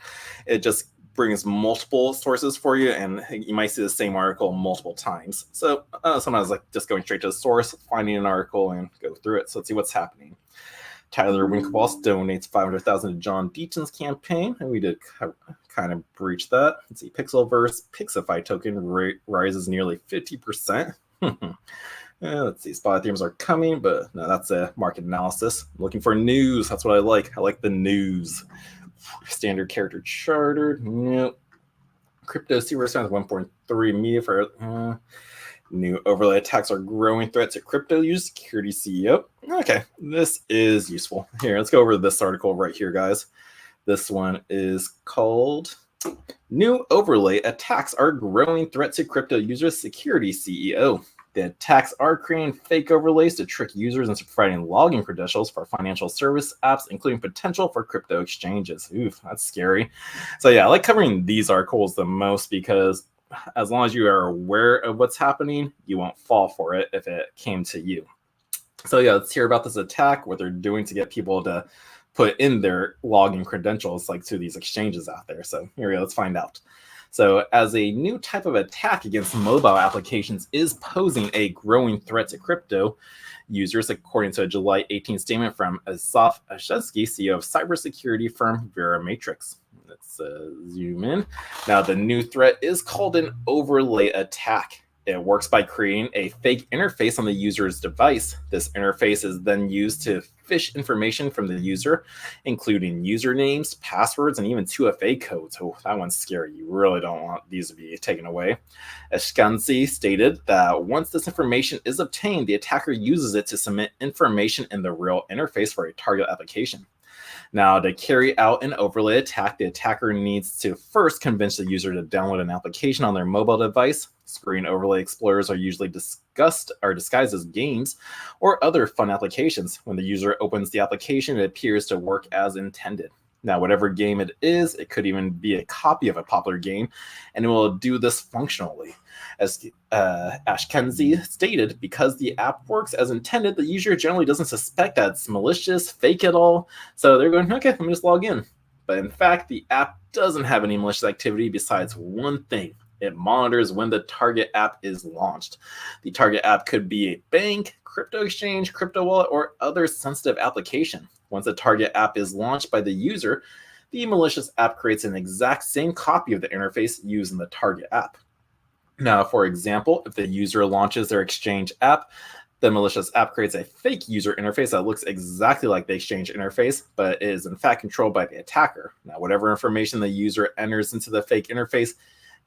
it just brings multiple sources for you, and you might see the same article multiple times. So sometimes like just going straight to the source, finding an article, and go through it. So let's see what's happening. Tyler Winklevoss donates $500,000 to John Deaton's campaign, and we did kind of breach that. Let's see, Pixelverse Pixify token rises nearly 50%. Let's see, spot Ethereums are coming, but no, that's a market analysis. I'm looking for news. That's what I like. I like the news. Standard character chartered. Nope. Crypto C response 1.3 media for new overlay attacks are growing threats to crypto use. Security CEO. Okay, this is useful. Here, let's go over this article right here, guys. This one is called New Overlay Attacks Are Growing Threat to Crypto Users. Security CEO. The attacks are creating fake overlays to trick users into providing login credentials for financial service apps, including potential for crypto exchanges. Oof, that's scary. So yeah, I like covering these articles the most because as long as you are aware of what's happening, you won't fall for it if it came to you. So yeah, let's hear about this attack, what they're doing to get people to put in their login credentials like to these exchanges out there. So here we go, let's find out. So as a new type of attack against mobile applications is posing a growing threat to crypto users, according to a July 18 statement from Asaf Ashensky, CEO of cybersecurity firm Verimatrix. Let's zoom in. Now, the new threat is called an overlay attack. It works by creating a fake interface on the user's device. This interface is then used to phish information from the user, including usernames, passwords, and even 2FA codes. Oh, that one's scary. You really don't want these to be taken away. Ashkenazi stated that once this information is obtained, the attacker uses it to submit information in the real interface for a target application. Now, to carry out an overlay attack, the attacker needs to first convince the user to download an application on their mobile device. Screen overlay explorers are usually disguised as games or other fun applications. When the user opens the application, it appears to work as intended. Now, whatever game it is, it could even be a copy of a popular game, and it will do this functionally. As Ashkenazi stated, because the app works as intended, the user generally doesn't suspect that it's malicious, fake at all. So they're going, okay, let me just log in. But in fact, the app doesn't have any malicious activity besides one thing. It monitors when the target app is launched. The target app could be a bank, crypto exchange, crypto wallet, or other sensitive application. Once the target app is launched by the user, the malicious app creates an exact same copy of the interface used in the target app. Now, for example, if the user launches their exchange app, the malicious app creates a fake user interface that looks exactly like the exchange interface, but is in fact controlled by the attacker. Now, whatever information the user enters into the fake interface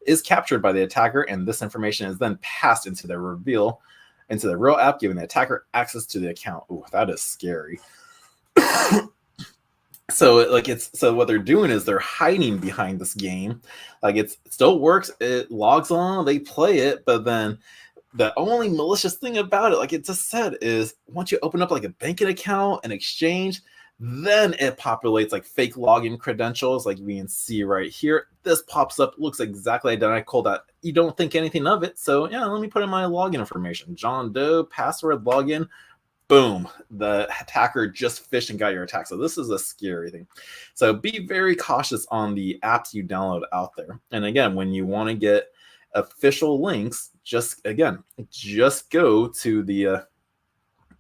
is captured by the attacker, and this information is then passed into the real app, giving the attacker access to the account. Ooh, that is scary. So what they're doing is they're hiding behind this game. Like it still works, it logs on, they play it, but then the only malicious thing about it, like it just said, is once you open up like a banking account, an exchange, then it populates like fake login credentials, like we can see right here. This pops up, looks exactly identical, that you don't think anything of it. So yeah, let me put in my login information. John Doe, password, login. Boom, the attacker just phished and got your attack. So this is a scary thing. So be very cautious on the apps you download out there. And again, when you want to get official links, just go to the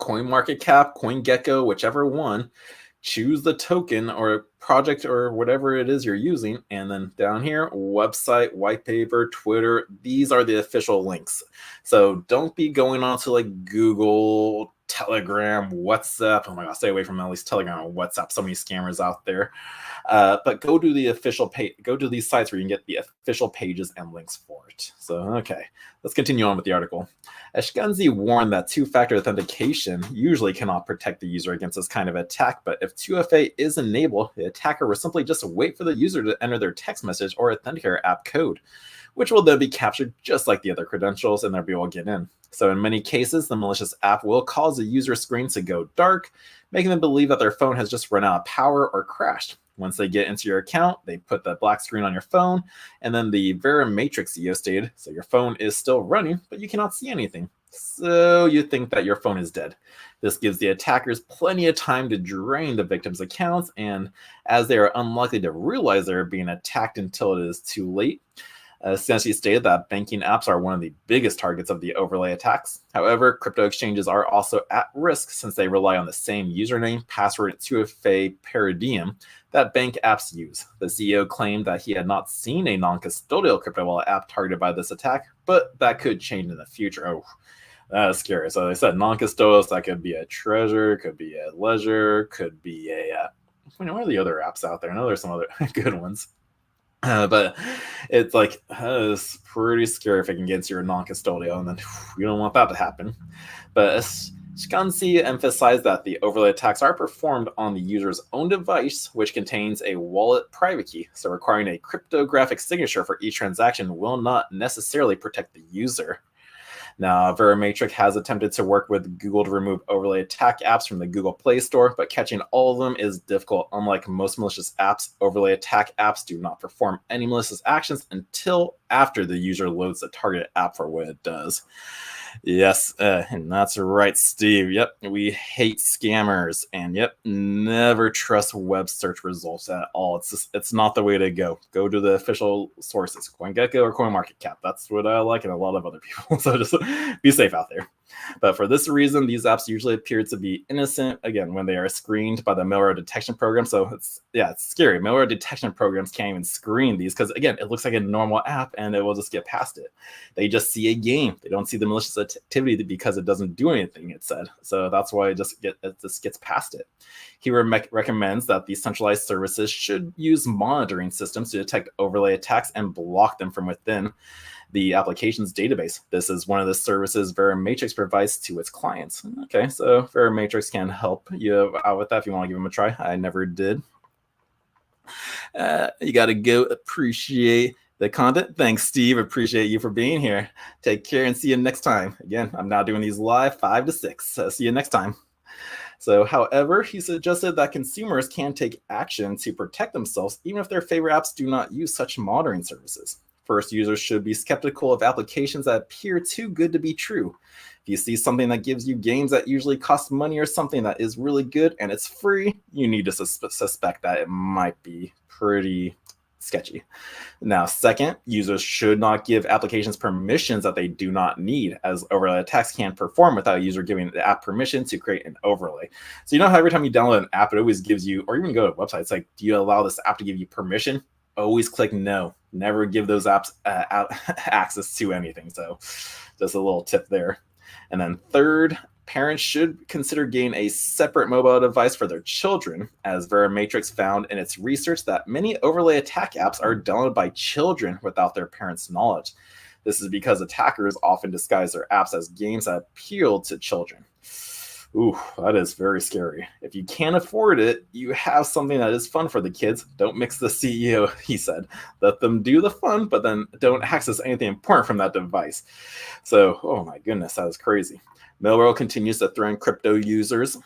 CoinMarketCap, CoinGecko, whichever one. Choose the token or project or whatever it is you're using. And then down here, website, white paper, Twitter, these are the official links. So don't be going on to like Google, Telegram, WhatsApp. Oh my God, stay away from at least Telegram and WhatsApp. So many scammers out there. But go to the official page, go to these sites where you can get the official pages and links for it. So, okay, let's continue on with the article. Ashkenazi warned that two-factor authentication usually cannot protect the user against this kind of attack, but if 2FA is enabled, the attacker will simply just wait for the user to enter their text message or authenticator app code, which will then be captured just like the other credentials, and they'll be able to get in. So in many cases, the malicious app will cause the user screen to go dark, making them believe that their phone has just run out of power or crashed. Once they get into your account, they put the black screen on your phone, and then the Verimatrix CEO stated, so your phone is still running, but you cannot see anything. So you think that your phone is dead. This gives the attackers plenty of time to drain the victim's accounts, and as they are unlikely to realize they're being attacked until it is too late. Essentially stated that banking apps are one of the biggest targets of the overlay attacks. However, crypto exchanges are also at risk since they rely on the same username, password, and 2FA paradigm that bank apps use. The CEO claimed that he had not seen a non-custodial crypto wallet app targeted by this attack, but that could change in the future. Oh, that's scary. So they said non-custodial, so that could be a Treasure, could be a Ledger, could be a, what are the other apps out there? I know there's some other good ones. But it's like, it's pretty scary if it can get into your non-custodial, and then you don't want that to happen. But Skansi emphasized that the overlay attacks are performed on the user's own device, which contains a wallet private key. So requiring a cryptographic signature for each transaction will not necessarily protect the user. Now, Verimatrix has attempted to work with Google to remove overlay attack apps from the Google Play Store, but catching all of them is difficult. Unlike most malicious apps, overlay attack apps do not perform any malicious actions until after the user loads the targeted app for what it does. Yes, and that's right, Steve. Yep, we hate scammers, and yep, never trust web search results at all. It's not the way to go. Go to the official sources, CoinGecko or CoinMarketCap. That's what I like, and a lot of other people. So just be safe out there. But for this reason, these apps usually appear to be innocent, again, when they are screened by the malware detection program. So it's scary. Malware detection programs can't even screen these because, again, it looks like a normal app and it will just get past it. They just see a game. They don't see the malicious activity because it doesn't do anything, it said. So that's why it just gets past it. He recommends that these centralized services should use monitoring systems to detect overlay attacks and block them from within the application's database. This is one of the services Verimatrix provides to its clients. Okay, so Verimatrix can help you out with that if you want to give them a try. I never did. You got to go appreciate the content. Thanks, Steve. Appreciate you for being here. Take care and see you next time. Again, I'm now doing these live 5 to 6. So see you next time. So, however, he suggested that consumers can take action to protect themselves even if their favorite apps do not use such monitoring services. First, users should be skeptical of applications that appear too good to be true. If you see something that gives you games that usually cost money or something that is really good and it's free, you need to suspect that it might be pretty sketchy. Now, second, users should not give applications permissions that they do not need, as overlay attacks can perform without a user giving the app permission to create an overlay. So you know how every time you download an app, it always gives you, or even go to a website, it's like, do you allow this app to give you permission? Always click no. Never give those apps access to anything. So just a little tip there. And then third, parents should consider getting a separate mobile device for their children, as Verimatrix found in its research that many overlay attack apps are downloaded by children without their parents' knowledge. This is because attackers often disguise their apps as games that appeal to children. Ooh, that is very scary. If you can't afford it, you have something that is fun for the kids. Don't mix the CEO, he said. Let them do the fun, but then don't access anything important from that device. So, oh my goodness, that is crazy. Malware continues to threaten crypto users.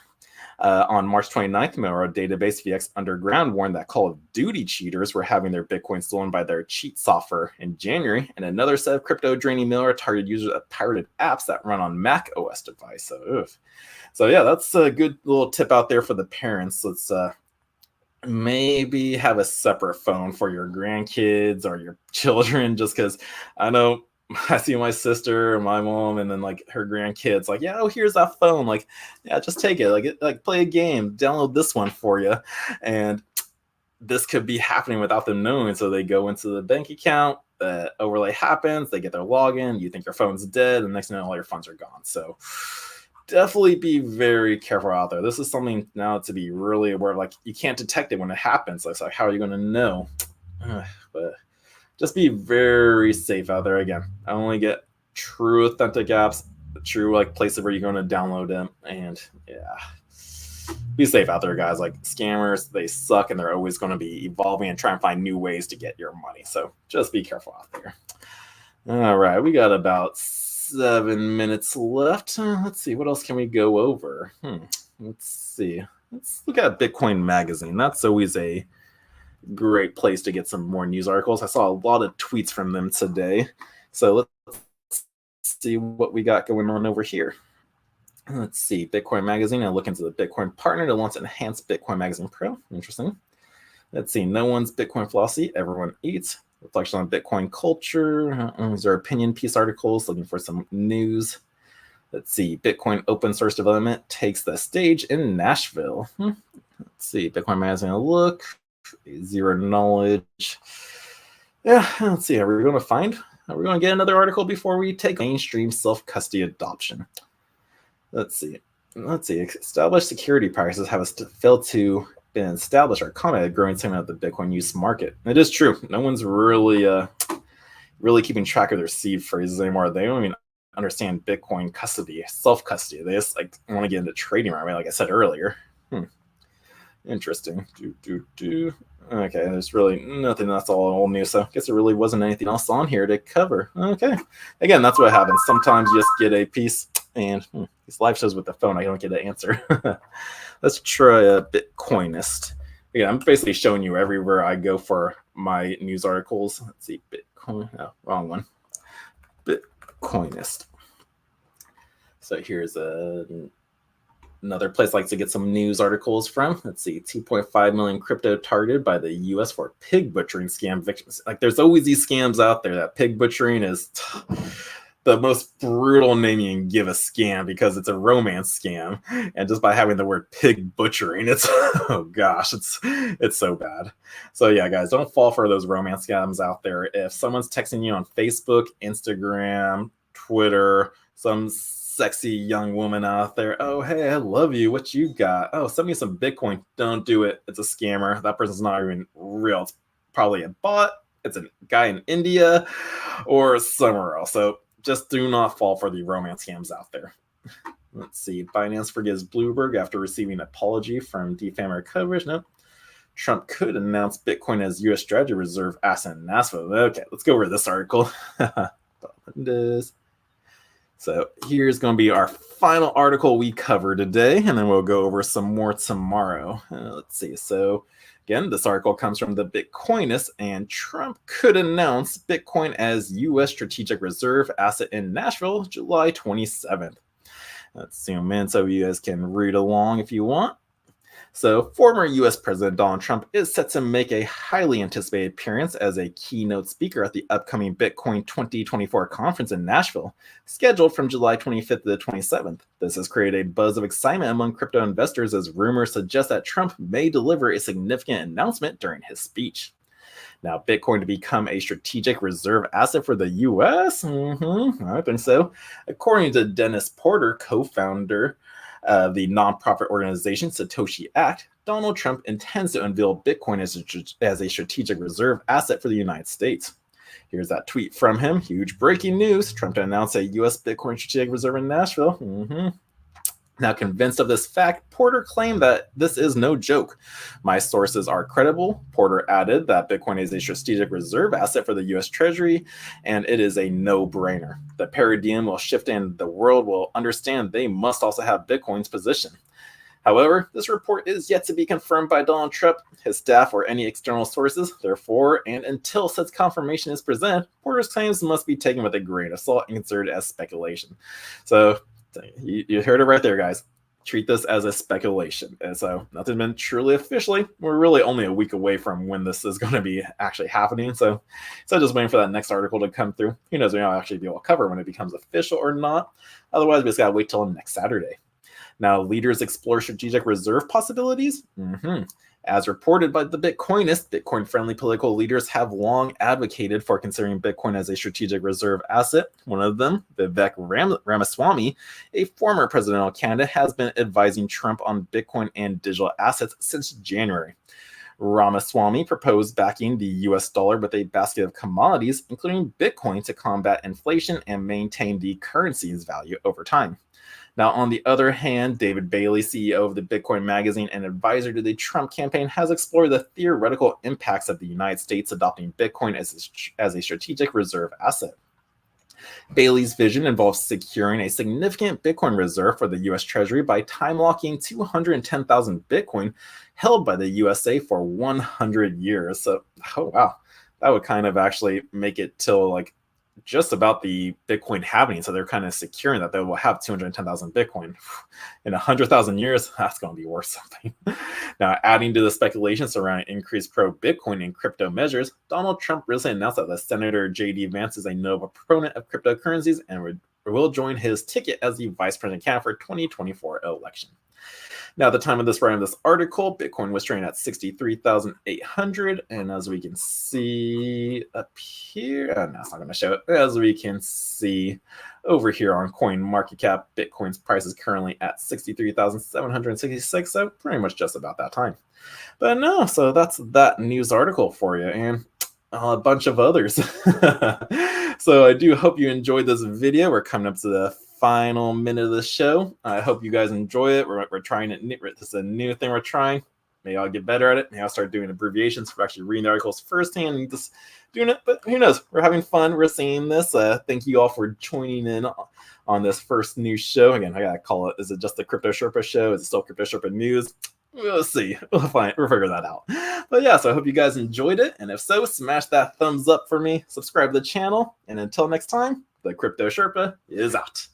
On March 29th, malware database VX Underground warned that Call of Duty cheaters were having their Bitcoin stolen by their cheat software in January, and another set of crypto-draining malware targeted users of pirated apps that run on Mac OS device. So yeah, that's a good little tip out there for the parents. Let's maybe have a separate phone for your grandkids or your children, just because I know I see my sister, my mom, and then like her grandkids. Like, yeah, oh, here's that phone. Like, yeah, just take it. Like play a game. Download this one for you, and this could be happening without them knowing. So they go into the bank account. Overlay happens. They get their login. You think your phone's dead, and next thing you know, all your funds are gone. So definitely be very careful out there. This is something now to be really aware of. Like, you can't detect it when it happens. It's like, how are you going to know? But just be very safe out there. Again, I only get true authentic apps, true like places where you're going to download them, and yeah, be safe out there, guys. Like, scammers, they suck, and they're always going to be evolving and trying to find new ways to get your money. So just be careful out there. All right, we got about 7 minutes left. Let's see, what else can we go over? Let's see. Let's look at Bitcoin Magazine. That's always a great place to get some more news articles. I saw a lot of tweets from them today. So let's see what we got going on over here. Let's see, Bitcoin Magazine. I look into the Bitcoin partner that wants to enhance Bitcoin Magazine Pro. Interesting. Let's see, no one's Bitcoin philosophy, everyone eats. Reflection on Bitcoin culture. These are opinion piece articles looking for some news. Let's see, Bitcoin open source development takes the stage in Nashville. Let's see, Bitcoin Magazine look. Zero knowledge. Yeah, let's see. Are we going to get another article before we take mainstream self-custody adoption? Let's see. Established security practices have failed to been established or combat a growing segment of the Bitcoin use market. It is true. No one's really keeping track of their seed phrases anymore. They don't even understand Bitcoin custody, self-custody. They just like want to get into trading right away, like I said earlier. Interesting. Okay, there's really nothing. That's all old news. So I guess there really wasn't anything else on here to cover. Okay. Again, that's what happens. Sometimes you just get a piece, and these live shows with the phone, I don't get an answer. Let's try a Bitcoinist. Again, I'm basically showing you everywhere I go for my news articles. Let's see, Bitcoin. Oh, wrong one. Bitcoinist. So here's another place I like to get some news articles from. Let's see, 2.5 million crypto targeted by the U.S. for pig butchering scam victims. Like, there's always these scams out there. That pig butchering is the most brutal name you can give a scam because it's a romance scam. And just by having the word pig butchering, it's, oh gosh, it's so bad. So yeah, guys, don't fall for those romance scams out there. If someone's texting you on Facebook, Instagram, Twitter, some sexy young woman out there, oh, hey, I love you, what you got? Oh, send me some Bitcoin. Don't do it. It's a scammer. That person's not even real. It's probably a bot. It's a guy in India or somewhere else. So just do not fall for the romance scams out there. Let's see. Binance forgives Bloomberg after receiving an apology from defamer coverage. Nope. Trump could announce Bitcoin as U.S. strategy reserve asset in Nashville. Okay, let's go over this article. So here's going to be our final article we cover today, and then we'll go over some more tomorrow. Let's see. So again, this article comes from the Bitcoinist, and Trump could announce Bitcoin as U.S. strategic reserve asset in Nashville, July 27th. Let's zoom in so you guys can read along if you want. So former U.S. President Donald Trump is set to make a highly anticipated appearance as a keynote speaker at the upcoming Bitcoin 2024 conference in Nashville, scheduled from July 25th to the 27th. This has created a buzz of excitement among crypto investors as rumors suggest that Trump may deliver a significant announcement during his speech. Now, Bitcoin to become a strategic reserve asset for the U.S.? I think so. According to Dennis Porter, co-founder the nonprofit organization Satoshi Act, Donald Trump intends to unveil Bitcoin as a strategic reserve asset for the United States. Here's that tweet from him. Huge breaking news. Trump to announce a U.S. Bitcoin strategic reserve in Nashville. Now, convinced of this fact, Porter claimed that this is no joke. My sources are credible. Porter added that Bitcoin is a strategic reserve asset for the U.S. Treasury, and it is a no-brainer. The paradigm will shift and the world will understand they must also have Bitcoin's position. However, this report is yet to be confirmed by Donald Trump, his staff, or any external sources. Therefore, and until such confirmation is presented, Porter's claims must be taken with a grain of salt and considered as speculation. So, you heard it right there, guys. treat this as a speculation. And so nothing's been truly officially. We're really only a week away from when this is going to be actually happening. So just waiting for that next article to come through. Who knows, we might actually be able to cover when it becomes official or not. Otherwise, we just got to wait till next Saturday. Now, leaders explore strategic reserve possibilities. As reported by the Bitcoinist, Bitcoin-friendly political leaders have long advocated for considering Bitcoin as a strategic reserve asset. One of them, Vivek Ramaswamy, a former presidential candidate, has been advising Trump on Bitcoin and digital assets since January. Ramaswamy proposed backing the US dollar with a basket of commodities, including Bitcoin, to combat inflation and maintain the currency's value over time. Now, on the other hand, David Bailey, CEO of the Bitcoin magazine and advisor to the Trump campaign, has explored the theoretical impacts of the United States adopting Bitcoin as a strategic reserve asset. Bailey's vision involves securing a significant Bitcoin reserve for the U.S. Treasury by time locking 210,000 Bitcoin held by the USA for 100 years. So, oh wow, that would kind of actually make it till like just about the Bitcoin halving. So they're kind of securing that they will have 210,000 Bitcoin in 100,000 years. That's going to be worth something. Now, adding to the speculation surrounding increased pro-Bitcoin and crypto measures, Donald Trump recently announced that the Senator J.D. Vance is a notable proponent of cryptocurrencies and will join his ticket as the vice president candidate for 2024 election. Now, at the time of this writing of this article, Bitcoin was trading at 63,800, and as we can see up here, no, it's not going to show it. As we can see over here on CoinMarketCap, Bitcoin's price is currently at 63,766, so pretty much just about that time. But no, so that's that news article for you, and a bunch of others. So I do hope you enjoyed this video. We're coming up to the final minute of the show. I hope you guys enjoy it. We're trying it. This is a new thing we're trying. Maybe I'll get better at it. Maybe I'll start doing abbreviations for actually reading the articles firsthand and just doing it. But who knows? We're having fun. We're seeing this. Thank you all for joining in on this first new show. Again, I gotta call it. Is it just the Crypto Sherpa show? Is it still Crypto Sherpa News? We'll see. We'll figure that out. But yeah, so I hope you guys enjoyed it. And if so, smash that thumbs up for me. Subscribe to the channel. And until next time, the Crypto Sherpa is out.